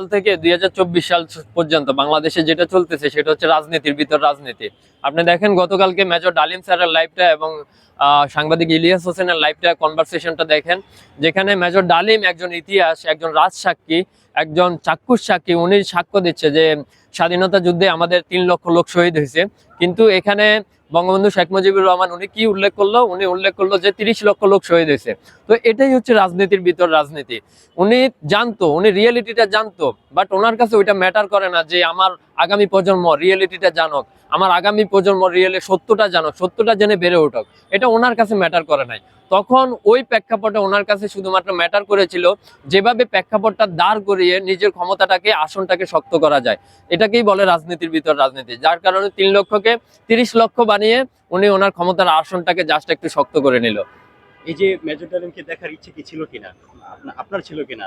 সাল থেকে 2024 সাল পর্যন্ত বাংলাদেশে যেটা চলতেছে সেটা হচ্ছে রাজনীতির ভিতর রাজনীতি। আপনি দেখেন গতকালকে মেজর ডালিম স্যারের লাইভটা এবং সাংবাদিক ইলিয়াস হোসেনের লাইভটা কনভারসেশনটা দেখেন, যেখানে মেজর ডালিম একজন ইতিহাস, একজন রাজসাক্ষী, একজন চাক্ষুষ সাক্ষী। উনি সাক্ষ্য দিচ্ছে যে স্বাধীনতা যুদ্ধে আমাদের 3 লক্ষ লোক শহীদ হয়েছে, কিন্তু এখানে বঙ্গবন্ধু শেখ মুজিবুর রহমান উনি কি উল্লেখ করলো? উনি উল্লেখ করলো যে 30 লক্ষ লোক শহীদ হয়েছে। তো এটাই হচ্ছে রাজনীতির ভিতর রাজনীতি। উনি জানতো, উনি রিয়েলিটিটা জানতো, বাট ওনার কাছে ওইটা ম্যাটার করে না যে আমার আগামী প্রজন্ম রিয়েলিটিটা জানুক, আমার আগামী প্রজন্ম সত্যটা জানুক, সত্যটা জেনে বেড়ে উঠুক, এটা ওনার কাছে ম্যাটার করে নাই। তখন ওই প্রেক্ষাপটে ওনার কাছে শুধুমাত্র ম্যাটার করেছিল যেভাবে প্রেক্ষাপটটা দাঁড় করিয়ে নিজের ক্ষমতাটাকে, আসনটাকে শক্ত করা যায়। এটাকেই বলে রাজনীতির ভিতর রাজনীতি। যার কারণে 3 লক্ষকে 30 লক্ষ বানিয়ে উনি ওনার ক্ষমতার আসনটাকে জাস্ট একটু শক্ত করে নিল। এই যে মেজর ডালিমকে দেখার ইচ্ছে কি ছিল কিনা, আপনার ছিল কিনা?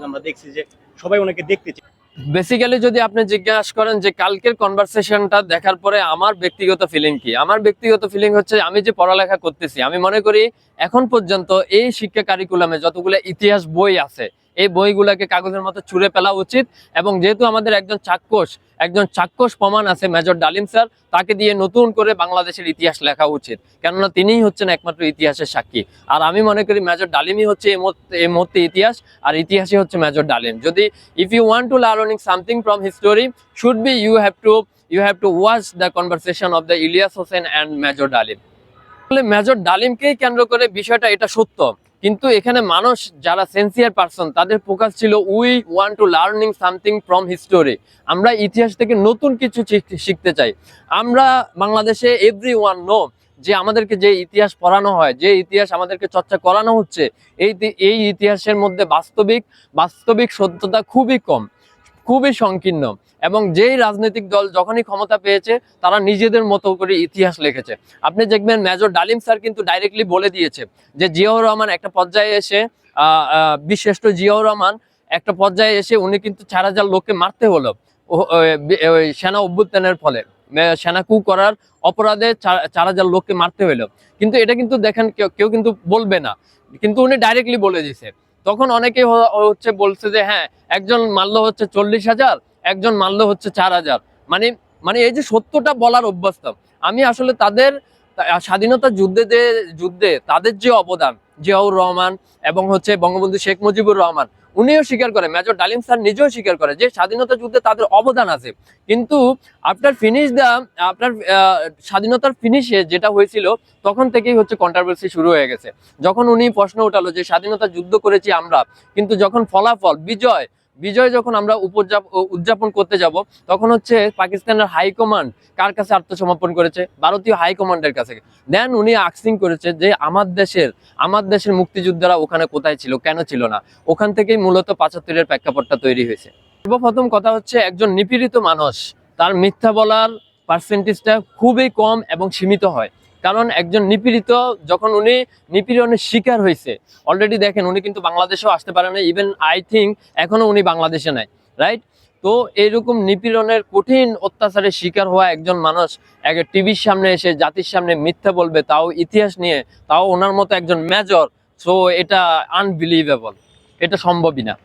আমরা দেখছি যে সবাই ওনাকে দেখতে চায়। বেসিক্যালি যদি আপনি জিজ্ঞাসা করেন যে কালকের কনভারসেশনটা দেখার পরে আমার ব্যক্তিগত ফিলিং কি, আমার ব্যক্তিগত ফিলিং হচ্ছে আমি যে পড়ালেখা করতেছি, আমি মনে করি এখন পর্যন্ত এই শিক্ষা কারিকুলামে যতগুলো ইতিহাস বই আছে এই বইগুলোকে কাগজের মতো ছুঁড়ে ফেলা উচিত। এবং যেহেতু আমাদের একজন চাক্ষুষ প্রমাণ আছে মেজর ডালিম স্যার, তাকে দিয়ে নতুন করে বাংলাদেশের ইতিহাস লেখা উচিত, কেননা তিনিই হচ্ছেন একমাত্র ইতিহাসের সাক্ষী। আর আমি মনে করি মেজর ডালিমই হচ্ছে এই মুহূর্তে ইতিহাস, আর ইতিহাসই হচ্ছে মেজর ডালিম। যদি if you want to learning something from history, should be you have to watch the conversation of the Ilyas Hossain and Major Dalim. Major ডালিমকেই কেন্দ্র করে বিষয়টা এটা সত্য, কিন্তু এখানে মানুষ যারা সেন্সিয়ার পারসন তাদের ফোকাস ছিল we want to learning something from history. আমরা ইতিহাস থেকে নতুন কিছু শিখতে চাই। আমরা বাংলাদেশে এভরিওয়ান নো যে আমাদেরকে যে ইতিহাস পড়ানো হয়, যে ইতিহাস আমাদেরকে চর্চা করানো হচ্ছে, এই ইতিহাসের মধ্যে বাস্তবিক সত্যতা খুবই কম, খুবই সংকীর্ণ। এবং যেই রাজনৈতিক দল যখনই ক্ষমতা পেয়েছে তারা নিজেদের মতো করে ইতিহাস লিখেছে। আপনি দেখবেন মেজর ডালিম স্যার কিন্তু ডাইরেক্টলি বলে দিয়েছে যে জিয়াউর রহমান একটা পর্যায়ে এসে বীরশ্রেষ্ঠ জিয়াউর রহমান একটা পর্যায়ে এসে উনি কিন্তু 4000 লোককে মারতে হলো সেনা অভ্যুত্থানের ফলে, সেনা কু করার অপরাধে 4000 লোককে মারতে হলো। কিন্তু এটা কিন্তু দেখেন কেউ কিন্তু বলবে না, কিন্তু উনি ডাইরেক্টলি বলে দিয়েছে। তখন অনেকে হচ্ছে বলছে যে হ্যাঁ, একজন মারল হচ্ছে 40,000, একজন মারল হচ্ছে 4000। মানে মানে এই যে সত্যটা বলার অভ্যস্ত। আমি আসলে তাদের স্বাধীনতা যুদ্ধে তাদের যে অবদান, জিয়াউর রহমান এবং হচ্ছে বঙ্গবন্ধু শেখ মুজিবুর রহমান, উনিও স্বীকার করে, মেজর ডালিম স্যার নিজেও স্বীকার করে যে স্বাধীনতা যুদ্ধে তাদের অবদান আছে। কিন্তু আপনার স্বাধীনতার ফিনিশে যেটা হয়েছিল তখন থেকেই হচ্ছে কন্ট্রোভার্সি শুরু হয়ে গেছে। যখন উনি প্রশ্ন উঠালো যে স্বাধীনতা যুদ্ধ করেছি আমরা, কিন্তু যখন ফলাফল বিজয় যখন আমরা উদযাপন করতে যাব, তখন হচ্ছে পাকিস্তানের হাইকমান্ড কার কাছে আত্মসমর্পণ করেছে? ভারতীয় হাইকমান্ডের কাছে। দেন উনি আস্কিং করেছে যে আমার দেশের মুক্তিযোদ্ধারা ওখানে কোথায় ছিল, কেন ছিল না? ওখান থেকেই মূলত 75-এর প্রেক্ষাপটটা তৈরি হয়েছে। সর্বপ্রথম কথা হচ্ছে একজন নিপীড়িত মানুষ, তার মিথ্যা বলার পার্সেন্টেজটা খুবই কম এবং সীমিত হয়। কারণ একজন নিপীড়িত যখন উনি নিপীড়নের শিকার হয়েছে, অলরেডি দেখেন উনি কিন্তু বাংলাদেশেও আসতে পারে না, ইভেন আই থিঙ্ক এখনো উনি বাংলাদেশে নাই, রাইট? তো এইরকম নিপীড়নের কঠিন অত্যাচারের শিকার হওয়া একজন মানুষ টিভির সামনে এসে জাতির সামনে মিথ্যা বলবে, তাও ইতিহাস নিয়ে, তাও ওনার মতো একজন মেজর, সো এটা আনবিলিভেবল, এটা সম্ভবই না।